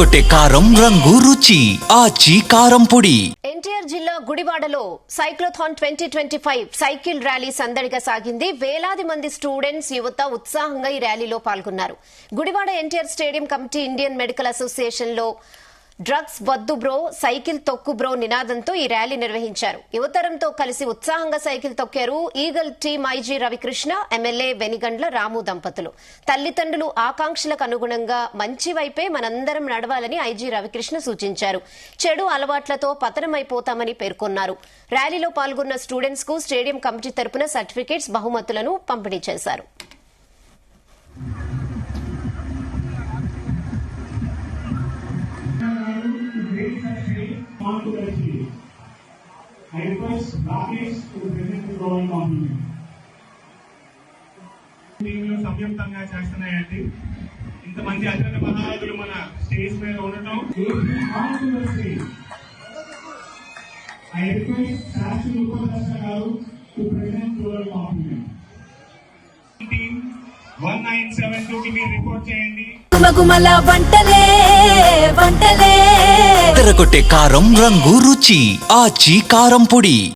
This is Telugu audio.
ఎర్రగొట్టే కారం రంగు రుచి ఆచి కారం పొడి. ఎన్టీఆర్ జిల్లా గుడివాడలో సైక్లోథాన్ 2025 సైకిల్ ర్యాలీ సందడిగా సాగింది. వేలాది మంది స్టూడెంట్స్, యువత ఉత్సాహంగా ఈ ర్యాలీలో పాల్గొన్నారు. Gudivada NTR stadium committee Indian medical association లో డ్రగ్స్ వద్దు బ్రో, సైకిల్ తొక్కు బ్రో నినాదంతో ఈ ర్యాలీ నిర్వహించారు. యువతరంతో కలిసి ఉత్సాహంగా సైకిల్ తొక్కారు eagle team IG Ravikrishna, MLA Venigandla Ramu దంపతులు. తల్లిదండ్రులు ఆకాంక్షలకు అనుగుణంగా మంచి వైపే మనందరం నడవాలని ఐజీ రవికృష్ణ సూచించారు. చెడు అలవాట్లతో పతనమైపోతామని పేర్కొన్నారు. ర్యాలీలో పాల్గొన్న స్టూడెంట్స్ కు స్టేడియం కమిటీ తరపున సర్టిఫికేట్స్, బహుమతులను పంపిణీ చేశారు. I request Rakesh to present the drawing compliment. టీంలు సంయుక్తంగా చేస్తున్నాయండి. ఇంతమంది అతిథి మహారాజులు మన స్టేజ్ మీద ఉండటం. I request శాస్త్రి ఉపదర్శక గారు to present drawing compliment. Team 1972 కి మీరు రిపోర్ట్ చేయండి. గుమగుమల వంటలే వంటలే ఎర్రగొట్టే కారం రంగు రుచి ఆచి కారం పొడి.